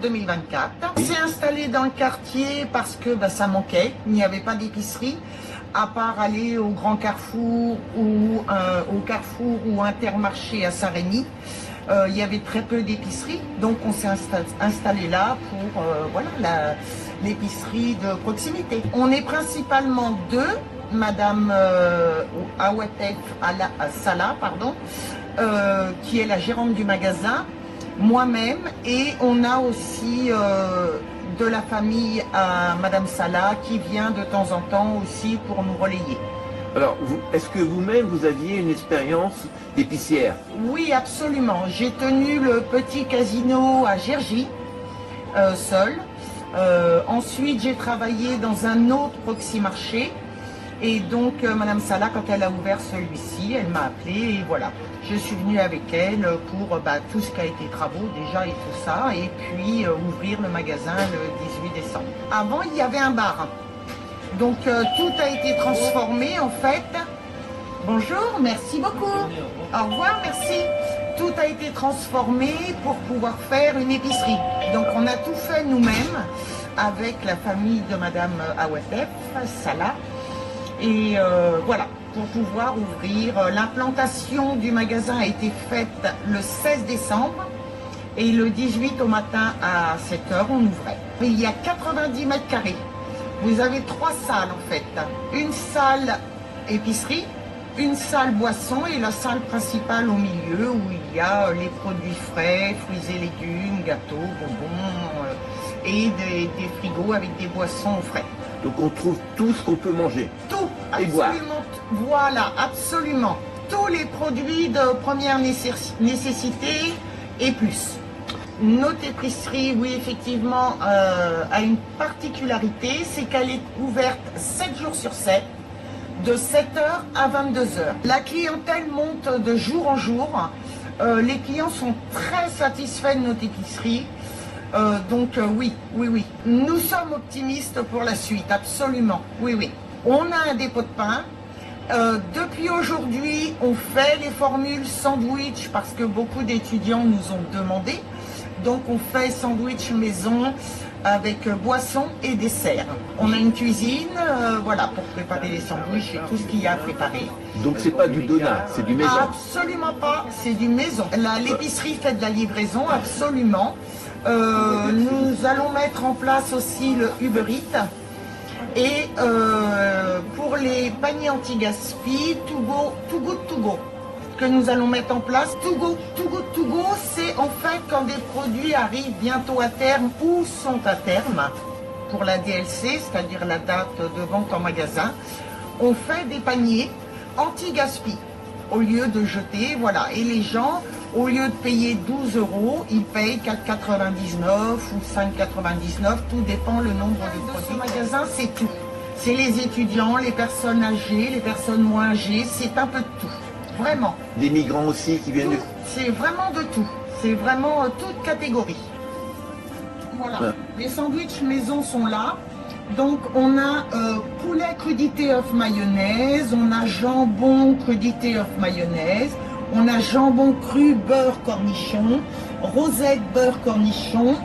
2024. On s'est installé dans le quartier parce que ça manquait, il n'y avait pas d'épicerie, à part aller au Grand Carrefour ou au Carrefour ou Intermarché à Saint-Rémy. Il y avait très peu d'épiceries, donc on s'est installé là pour voilà, l'épicerie de proximité. On est principalement deux, Madame Awatef Salah, pardon, qui est la gérante du magasin, moi-même, et on a aussi de la famille à Madame Salah qui vient de temps en temps aussi pour nous relayer. Alors, est-ce que vous-même, vous aviez une expérience d'épicière? Oui, absolument. J'ai tenu le petit casino à Gergy, seul. Ensuite, j'ai travaillé dans un autre proxy-marché. Et donc, Madame Salah, quand elle a ouvert celui-ci, elle m'a appelé et voilà. Je suis venue avec elle pour tout ce qui a été travaux déjà et tout ça. Et puis, ouvrir le magasin le 18 décembre. Avant, il y avait un bar. Donc, tout a été transformé en fait. Bonjour, merci beaucoup. Au revoir, merci. Tout a été transformé pour pouvoir faire une épicerie. Donc on a tout fait nous-mêmes avec la famille de Madame Awatef Salah. Et voilà, pour pouvoir ouvrir. L'implantation du magasin a été faite le 16 décembre. Et le 18 au matin à 7 h, on ouvrait. Et il y a 90 mètres carrés. Vous avez 3 salles en fait. Une salle épicerie, une salle boisson et la salle principale au milieu où il y a les produits frais, fruits et légumes, gâteaux, bonbons et des frigos avec des boissons frais. Donc on trouve tout ce qu'on peut manger. Tout, et boire. Voilà, absolument. Tous les produits de première nécessité et plus. Notre épicerie, oui, effectivement, a une particularité, c'est qu'elle est ouverte 7 jours sur 7. De 7 h à 22 h. La clientèle monte de jour en jour. Les clients sont très satisfaits de notre épicerie. Donc oui. Nous sommes optimistes pour la suite, absolument. Oui. On a un dépôt de pain. Depuis aujourd'hui, on fait les formules sandwich parce que beaucoup d'étudiants nous ont demandé. Donc on fait sandwich maison avec boisson et dessert. On a une cuisine, voilà, pour préparer les sandwichs et tout ce qu'il y a à préparer. Donc c'est pas du donut, c'est du maison? Absolument pas, c'est du maison. L'épicerie fait de la livraison, absolument. Nous allons mettre en place aussi le Uber Eats. Et pour les paniers anti-gaspi, Too Good To Go, que nous allons mettre en place. Too Good To Go, c'est en fait quand des produits arrivent bientôt à terme ou sont à terme pour la DLC, c'est-à-dire la date de vente en magasin, on fait des paniers anti-gaspi au lieu de jeter, voilà. Et les gens, au lieu de payer 12 €, ils payent 4,99 ou 5,99, tout dépend le nombre de produits. Ce magasin, c'est tout. C'est les étudiants, les personnes âgées, les personnes moins âgées, c'est un peu de tout. Vraiment. Des migrants aussi qui viennent... C'est vraiment de tout. C'est vraiment toute catégorie. Voilà. Ouais. Les sandwichs maison sont là. Donc on a poulet crudité œuf mayonnaise, on a jambon crudité œuf mayonnaise, on a jambon cru beurre cornichon, rosette beurre cornichon,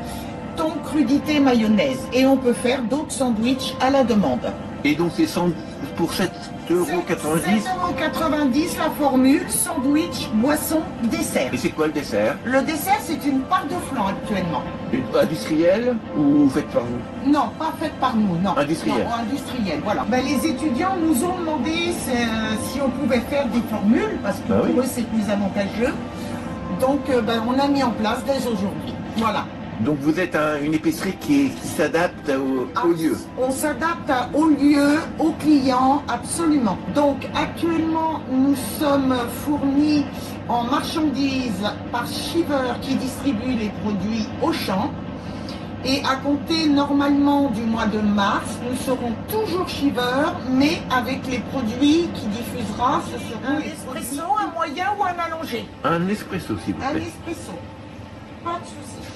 thon crudité mayonnaise. Et on peut faire d'autres sandwichs à la demande. Et donc c'est pour 7,90 €? 7,90 € la formule, sandwich, boisson, dessert. Et c'est quoi le dessert? Le dessert, c'est une part de flan actuellement. Industrielle ou faite par vous? Non, pas faite par nous, non. Industrielle. Non, industrielle, voilà. Les étudiants nous ont demandé si on pouvait faire des formules, parce que pour eux, c'est plus avantageux. Donc, on a mis en place dès aujourd'hui. Voilà. Donc vous êtes une épicerie qui s'adapte au lieu. On s'adapte au lieu, aux clients, absolument. Donc actuellement, nous sommes fournis en marchandises par Shiver qui distribue les produits Auchan. Et à compter normalement du mois de mars, nous serons toujours Shiver, mais avec les produits qui diffusera, ce sera un espresso, un moyen ou un allongé. Un espresso, s'il vous plaît. Un espresso, pas de souci.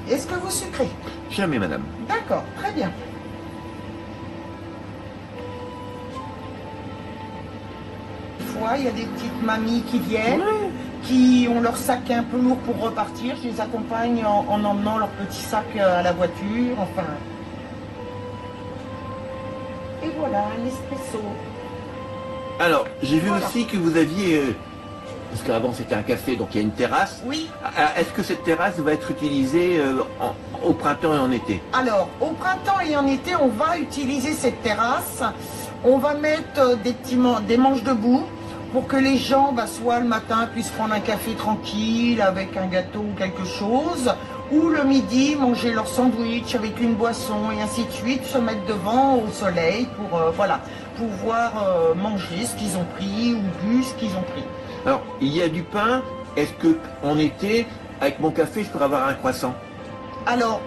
Est-ce que vous sucrez? Jamais, madame. D'accord, très bien. fois, il y a des petites mamies qui viennent, Ouais. qui ont leur sac un peu lourd pour repartir. Je les accompagne en emmenant leur petit sac à la voiture, enfin. Et voilà, un espresso. Alors, j'ai vu Voilà. aussi que vous aviez, parce qu'avant c'était un café, donc il y a une terrasse. Oui. Alors, est-ce que cette terrasse va être utilisée au printemps et en été? Alors, au printemps et en été, on va utiliser cette terrasse. On va mettre des manches debout pour que les gens, soit le matin, puissent prendre un café tranquille avec un gâteau ou quelque chose, ou le midi, manger leur sandwich avec une boisson et ainsi de suite, se mettre devant au soleil pour voilà, pouvoir manger ce qu'ils ont pris ou bu ce qu'ils ont pris. Alors, il y a du pain. Est-ce que en été, avec mon café, je pourrais avoir un croissant? Alors,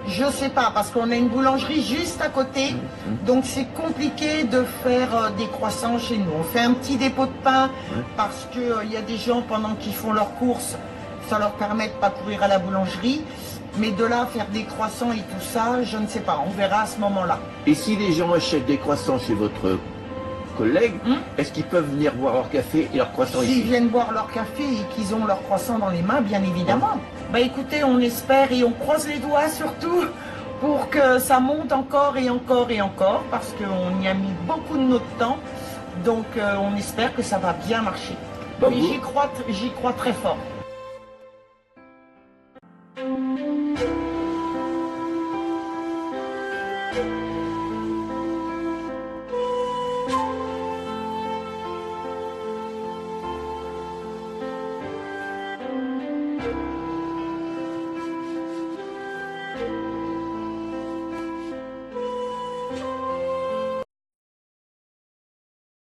je sais pas, parce qu'on a une boulangerie juste à côté, donc c'est compliqué de faire des croissants chez nous. On fait un petit dépôt de pain parce que il y a des gens pendant qu'ils font leurs courses, ça leur permet de pas courir à la boulangerie. Mais de là à faire des croissants et tout ça, je ne sais pas, on verra à ce moment-là. Et si les gens achètent des croissants chez votre collègue, est-ce qu'ils peuvent venir boire leur café et leur croissant S'ils ici? viennent boire leur café et qu'ils ont leur croissant dans les mains, bien évidemment. Bah écoutez, on espère et on croise les doigts surtout pour que ça monte encore et encore et encore, parce qu'on y a mis beaucoup de notre temps. Donc on espère que ça va bien marcher. Bah, Mais vous- j'y crois très fort.